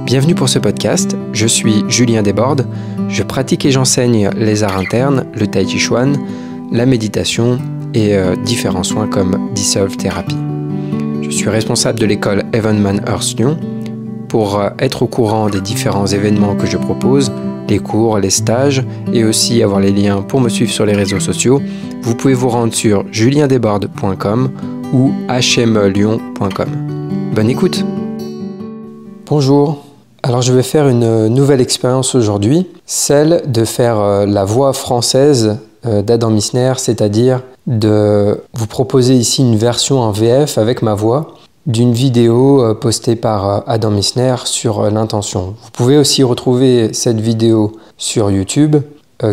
Bienvenue pour ce podcast, je suis Julien Desbordes, je pratique et j'enseigne les arts internes, le Tai Chi Chuan, la méditation et différents soins comme Dissolve Therapy. Je suis responsable de l'école Evenman Earth Lyon. Pour être au courant des différents événements que je propose, les cours, les stages et aussi avoir les liens pour me suivre sur les réseaux sociaux, vous pouvez vous rendre sur juliendesbordes.com ou hmelyon.com. Bonne écoute! Bonjour! Alors je vais faire une nouvelle expérience aujourd'hui, celle de faire la voix française d'Adam Missner, c'est-à-dire de vous proposer ici une version en VF avec ma voix d'une vidéo postée par Adam Missner sur l'intention. Vous pouvez aussi retrouver cette vidéo sur YouTube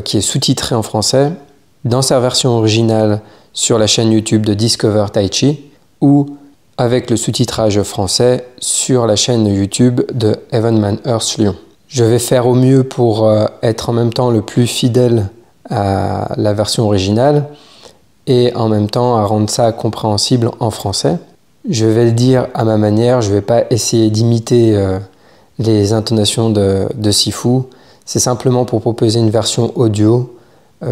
qui est sous-titrée en français dans sa version originale sur la chaîne YouTube de Discover Tai Chi ou avec le sous-titrage français sur la chaîne YouTube de Evenman Earth Lyon. Je vais faire au mieux pour être en même temps le plus fidèle à la version originale et en même temps à rendre ça compréhensible en français. Je vais le dire à ma manière, je ne vais pas essayer d'imiter les intonations de Sifu. C'est simplement pour proposer une version audio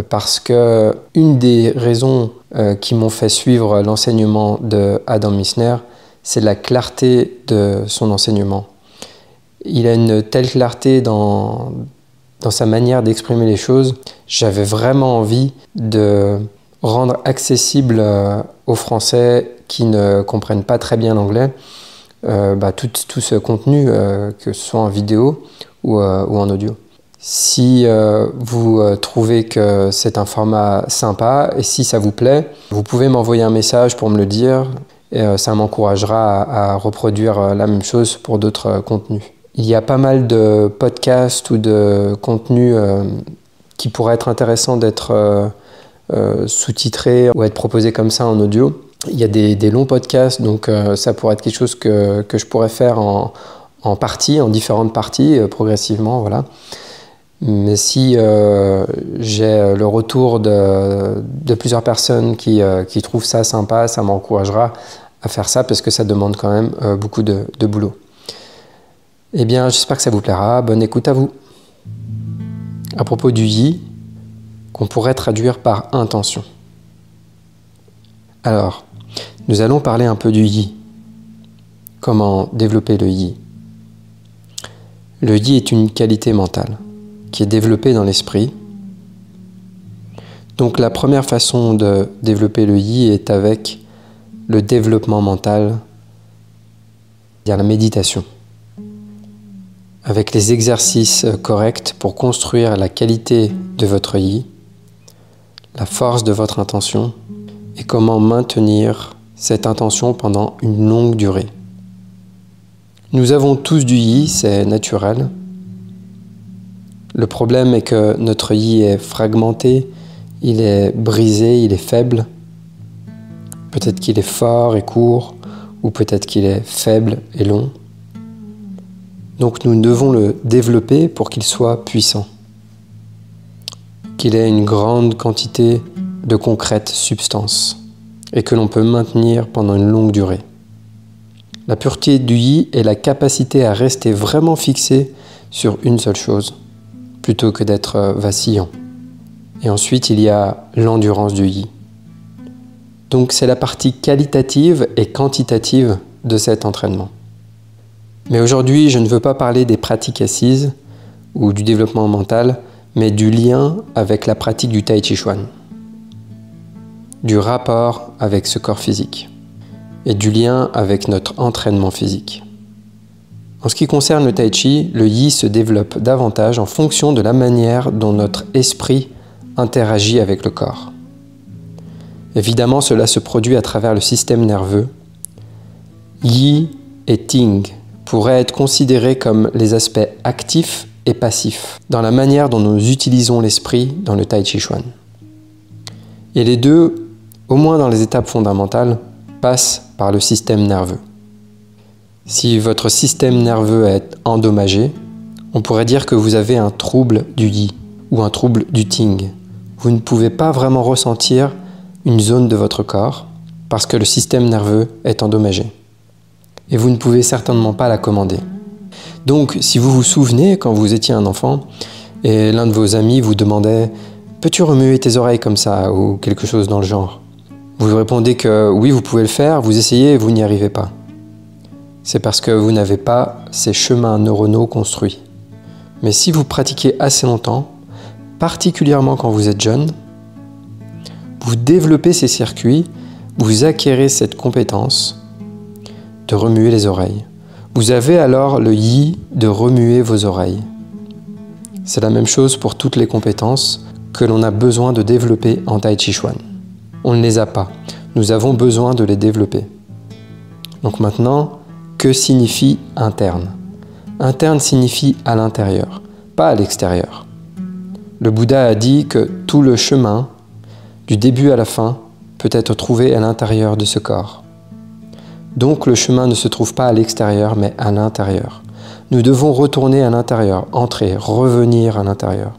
parce que une des raisons qui m'ont fait suivre l'enseignement de Adam Missner, c'est la clarté de son enseignement. Il a une telle clarté dans sa manière d'exprimer les choses. J'avais vraiment envie de rendre accessible aux Français qui ne comprennent pas très bien l'anglais tout ce contenu, que ce soit en vidéo ou en audio. Si vous trouvez que c'est un format sympa et si ça vous plaît, vous pouvez m'envoyer un message pour me le dire et ça m'encouragera à reproduire la même chose pour d'autres contenus. Il y a pas mal de podcasts ou de contenus qui pourraient être intéressants d'être sous-titrés ou être proposés comme ça en audio. Il y a des longs podcasts, donc ça pourrait être quelque chose que je pourrais faire en parties, en différentes parties, progressivement, voilà. Mais si j'ai le retour de plusieurs personnes qui trouvent ça sympa, ça m'encouragera à faire ça parce que ça demande quand même beaucoup de boulot. Eh bien, j'espère que ça vous plaira. Bonne écoute à vous. À propos du yi, qu'on pourrait traduire par intention. Alors, nous allons parler un peu du yi. Comment développer le yi? Le yi est une qualité mentale qui est développée dans l'esprit. Donc la première façon de développer le yi est avec le développement mental, c'est-à-dire la méditation. Avec les exercices corrects pour construire la qualité de votre yi, la force de votre intention et comment maintenir cette intention pendant une longue durée. Nous avons tous du yi, c'est naturel. Le problème est que notre yi est fragmenté, il est brisé, il est faible. Peut-être qu'il est fort et court, ou peut-être qu'il est faible et long. Donc nous devons le développer pour qu'il soit puissant, qu'il ait une grande quantité de concrète substance et que l'on peut maintenir pendant une longue durée. La pureté du yi est la capacité à rester vraiment fixé sur une seule chose, plutôt que d'être vacillant. Et ensuite, il y a l'endurance du yi. Donc c'est la partie qualitative et quantitative de cet entraînement. Mais aujourd'hui, je ne veux pas parler des pratiques assises ou du développement mental, mais du lien avec la pratique du Tai Chi Chuan, du rapport avec ce corps physique et du lien avec notre entraînement physique. En ce qui concerne le Tai Chi, le yi se développe davantage en fonction de la manière dont notre esprit interagit avec le corps. Évidemment, cela se produit à travers le système nerveux. Yi et Ting pourraient être considérés comme les aspects actifs et passifs dans la manière dont nous utilisons l'esprit dans le Tai Chi Chuan. Et les deux, au moins dans les étapes fondamentales, passent par le système nerveux. Si votre système nerveux est endommagé, on pourrait dire que vous avez un trouble du yi ou un trouble du ting. Vous ne pouvez pas vraiment ressentir une zone de votre corps parce que le système nerveux est endommagé. Et vous ne pouvez certainement pas la commander. Donc, si vous vous souvenez, quand vous étiez un enfant, et l'un de vos amis vous demandait « Peux-tu remuer tes oreilles comme ça ?» ou quelque chose dans le genre. Vous répondez que oui, vous pouvez le faire, vous essayez et vous n'y arrivez pas. C'est parce que vous n'avez pas ces chemins neuronaux construits. Mais si vous pratiquez assez longtemps, particulièrement quand vous êtes jeune, vous développez ces circuits, vous acquérez cette compétence de remuer les oreilles. Vous avez alors le yi de remuer vos oreilles. C'est la même chose pour toutes les compétences que l'on a besoin de développer en Tai Chi Chuan. On ne les a pas, nous avons besoin de les développer. Donc maintenant, que signifie interne? Interne signifie à l'intérieur, pas à l'extérieur. Le Bouddha a dit que tout le chemin, du début à la fin, peut être trouvé à l'intérieur de ce corps. Donc le chemin ne se trouve pas à l'extérieur, mais à l'intérieur. Nous devons retourner à l'intérieur, entrer, revenir à l'intérieur.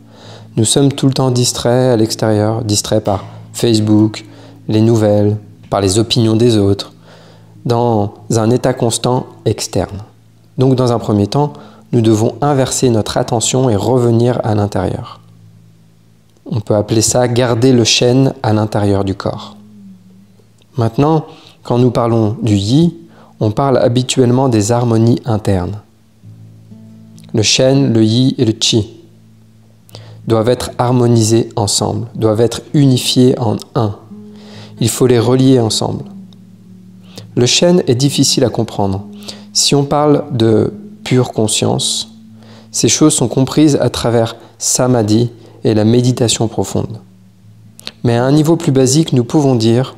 Nous sommes tout le temps distraits à l'extérieur, distraits par Facebook, les nouvelles, par les opinions des autres, dans un état constant externe. Donc dans un premier temps, nous devons inverser notre attention et revenir à l'intérieur. On peut appeler ça garder le chêne à l'intérieur du corps. Maintenant, quand nous parlons du yi, on parle habituellement des harmonies internes. Le chêne, le yi et le chi doivent être harmonisés ensemble, doivent être unifiés en un. Il faut les relier ensemble. Le chêne est difficile à comprendre. Si on parle de pure conscience, ces choses sont comprises à travers samadhi et la méditation profonde. Mais à un niveau plus basique, nous pouvons dire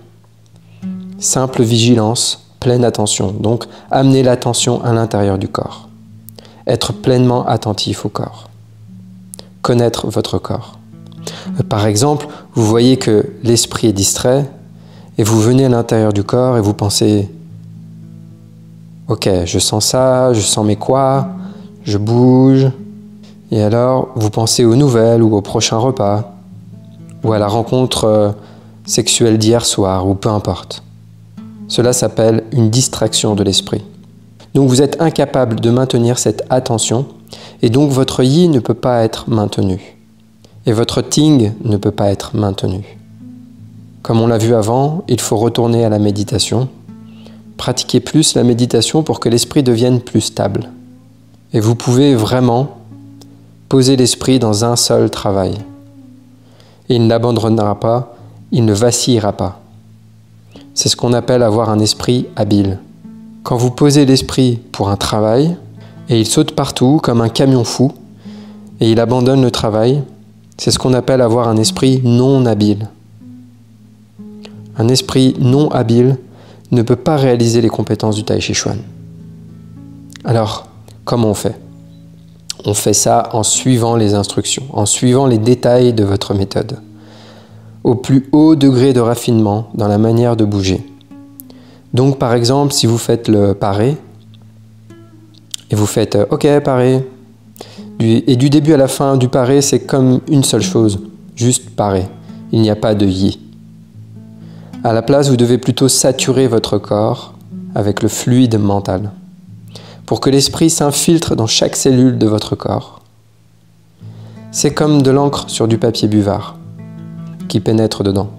simple vigilance, pleine attention. Donc, amener l'attention à l'intérieur du corps. Être pleinement attentif au corps. Connaître votre corps. Par exemple, vous voyez que l'esprit est distrait et vous venez à l'intérieur du corps et vous pensez « Ok, je sens ça, je sens mes quoi, je bouge. » Et alors, vous pensez aux nouvelles ou au prochain repas ou à la rencontre sexuelle d'hier soir ou peu importe. Cela s'appelle une distraction de l'esprit. Donc vous êtes incapable de maintenir cette attention et donc votre yi ne peut pas être maintenu. Et votre ting ne peut pas être maintenu. Comme on l'a vu avant, il faut retourner à la méditation, pratiquer plus la méditation pour que l'esprit devienne plus stable. Et vous pouvez vraiment poser l'esprit dans un seul travail. Et il n'abandonnera pas, il ne vacillera pas. C'est ce qu'on appelle avoir un esprit habile. Quand vous posez l'esprit pour un travail, et il saute partout comme un camion fou, et il abandonne le travail, c'est ce qu'on appelle avoir un esprit non habile. Un esprit non habile ne peut pas réaliser les compétences du Tai Chi Chuan. Alors, comment on fait? On fait ça en suivant les instructions, en suivant les détails de votre méthode, au plus haut degré de raffinement dans la manière de bouger. Donc par exemple, si vous faites le paré, et vous faites « Ok, paré », et du début à la fin du paré, c'est comme une seule chose, juste paré. Il n'y a pas de yi. À la place, vous devez plutôt saturer votre corps avec le fluide mental, pour que l'esprit s'infiltre dans chaque cellule de votre corps. C'est comme de l'encre sur du papier buvard qui pénètre dedans.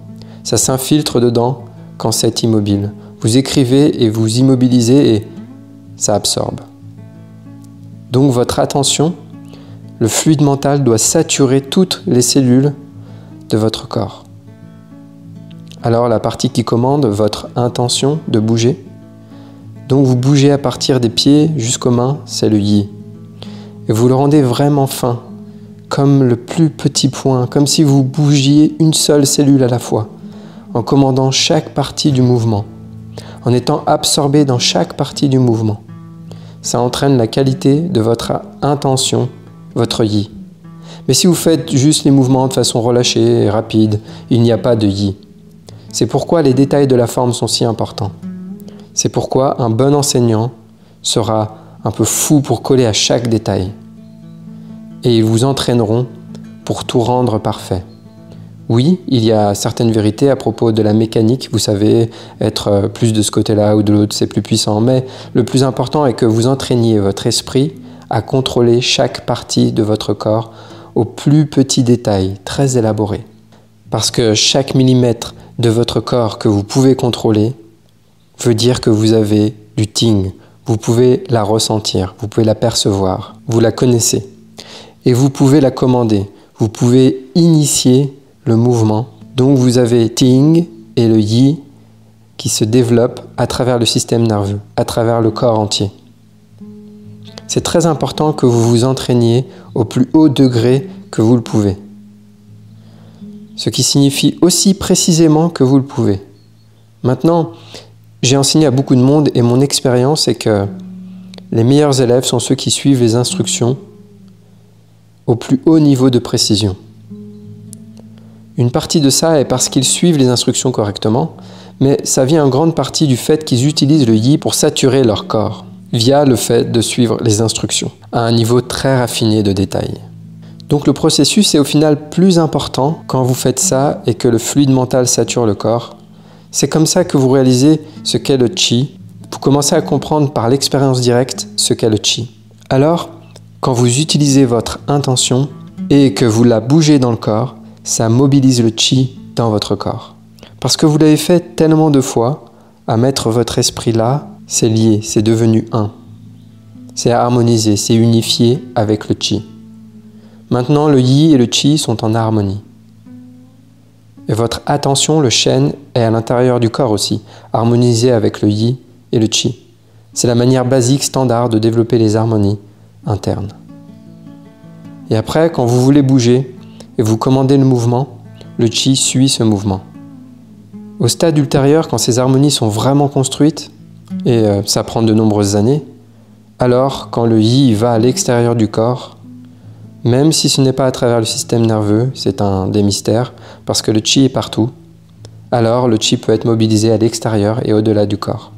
Ça s'infiltre dedans quand c'est immobile. Vous écrivez et vous immobilisez et ça absorbe. Donc votre attention, le fluide mental doit saturer toutes les cellules de votre corps. Alors la partie qui commande votre intention de bouger, donc vous bougez à partir des pieds jusqu'aux mains, c'est le yi. Et vous le rendez vraiment fin, comme le plus petit point, comme si vous bougiez une seule cellule à la fois, en commandant chaque partie du mouvement, en étant absorbé dans chaque partie du mouvement. Ça entraîne la qualité de votre intention, votre yi. Mais si vous faites juste les mouvements de façon relâchée et rapide, il n'y a pas de yi. C'est pourquoi les détails de la forme sont si importants. C'est pourquoi un bon enseignant sera un peu fou pour coller à chaque détail. Et ils vous entraîneront pour tout rendre parfait. Oui, il y a certaines vérités à propos de la mécanique, vous savez, être plus de ce côté-là ou de l'autre, c'est plus puissant, mais le plus important est que vous entraîniez votre esprit à contrôler chaque partie de votre corps au plus petit détail, très élaboré. Parce que chaque millimètre de votre corps que vous pouvez contrôler veut dire que vous avez du ting. Vous pouvez la ressentir, vous pouvez la percevoir, vous la connaissez. Et vous pouvez la commander, vous pouvez initier le mouvement. Donc vous avez ting et le yi qui se développent à travers le système nerveux, à travers le corps entier. C'est très important que vous vous entraîniez au plus haut degré que vous le pouvez. Ce qui signifie aussi précisément que vous le pouvez. Maintenant, j'ai enseigné à beaucoup de monde et mon expérience est que les meilleurs élèves sont ceux qui suivent les instructions au plus haut niveau de précision. Une partie de ça est parce qu'ils suivent les instructions correctement, mais ça vient en grande partie du fait qu'ils utilisent le yi pour saturer leur corps, via le fait de suivre les instructions, à un niveau très raffiné de détail. Donc le processus est au final plus important quand vous faites ça et que le fluide mental sature le corps. C'est comme ça que vous réalisez ce qu'est le chi. Vous commencez à comprendre par l'expérience directe ce qu'est le chi. Alors, quand vous utilisez votre intention et que vous la bougez dans le corps, ça mobilise le chi dans votre corps. Parce que vous l'avez fait tellement de fois, à mettre votre esprit là, c'est lié, c'est devenu un. C'est harmonisé, c'est unifié avec le chi. Maintenant, le yi et le chi sont en harmonie. Et votre attention, le shen, est à l'intérieur du corps aussi, harmonisé avec le yi et le chi. C'est la manière basique, standard de développer les harmonies internes. Et après, quand vous voulez bouger et vous commandez le mouvement, le chi suit ce mouvement. Au stade ultérieur, quand ces harmonies sont vraiment construites, et ça prend de nombreuses années, alors quand le yi va à l'extérieur du corps, même si ce n'est pas à travers le système nerveux, c'est un des mystères, parce que le chi est partout, alors le chi peut être mobilisé à l'extérieur et au-delà du corps.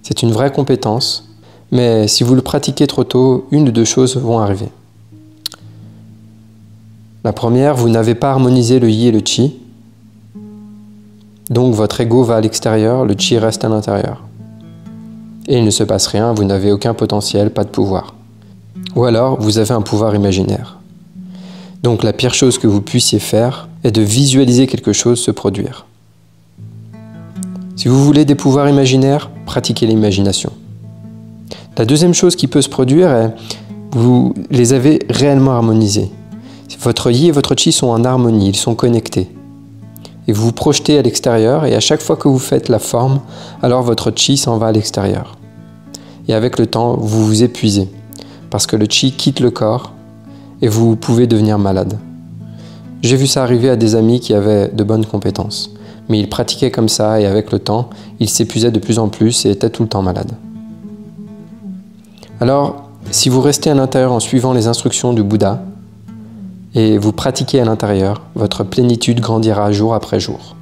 C'est une vraie compétence, mais si vous le pratiquez trop tôt, une de deux choses vont arriver. La première, vous n'avez pas harmonisé le yi et le chi, donc votre ego va à l'extérieur, le chi reste à l'intérieur. Et il ne se passe rien, vous n'avez aucun potentiel, pas de pouvoir. Ou alors, vous avez un pouvoir imaginaire. Donc la pire chose que vous puissiez faire est de visualiser quelque chose se produire. Si vous voulez des pouvoirs imaginaires, pratiquez l'imagination. La deuxième chose qui peut se produire est vous les avez réellement harmonisés. Votre yi et votre chi sont en harmonie, ils sont connectés. Et vous vous projetez à l'extérieur et à chaque fois que vous faites la forme, alors votre chi s'en va à l'extérieur. Et avec le temps, vous vous épuisez. Parce que le chi quitte le corps et vous pouvez devenir malade. J'ai vu ça arriver à des amis qui avaient de bonnes compétences, mais ils pratiquaient comme ça et avec le temps, ils s'épuisaient de plus en plus et étaient tout le temps malades. Alors, si vous restez à l'intérieur en suivant les instructions du Bouddha et vous pratiquez à l'intérieur, votre plénitude grandira jour après jour.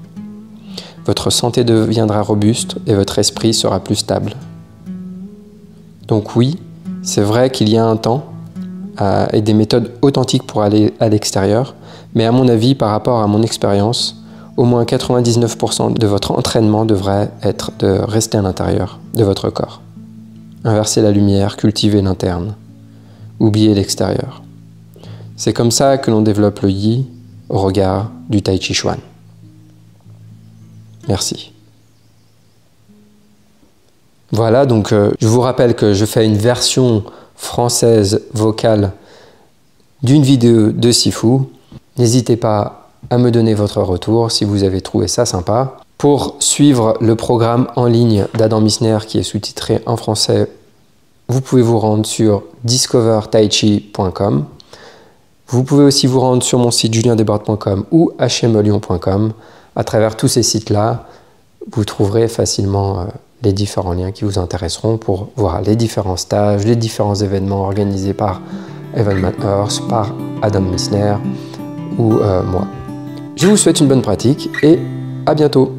Votre santé deviendra robuste et votre esprit sera plus stable. Donc oui, c'est vrai qu'il y a un temps et des méthodes authentiques pour aller à l'extérieur, mais à mon avis, par rapport à mon expérience, au moins 99% de votre entraînement devrait être de rester à l'intérieur de votre corps. Inverser la lumière, cultiver l'interne, oublier l'extérieur. C'est comme ça que l'on développe le yi au regard du Tai Chi Chuan. Merci. Voilà, donc je vous rappelle que je fais une version française vocale d'une vidéo de Sifu. N'hésitez pas à me donner votre retour si vous avez trouvé ça sympa. Pour suivre le programme en ligne d'Adam Missner qui est sous-titré en français, vous pouvez vous rendre sur discovertaichi.com. Vous pouvez aussi vous rendre sur mon site juliendesbordes.com ou hmlyon.com. À travers tous ces sites-là, vous trouverez facilement les différents liens qui vous intéresseront pour voir les différents stages, les différents événements organisés par Evan Manhurst, par Adam Missner ou moi. Je vous souhaite une bonne pratique et à bientôt.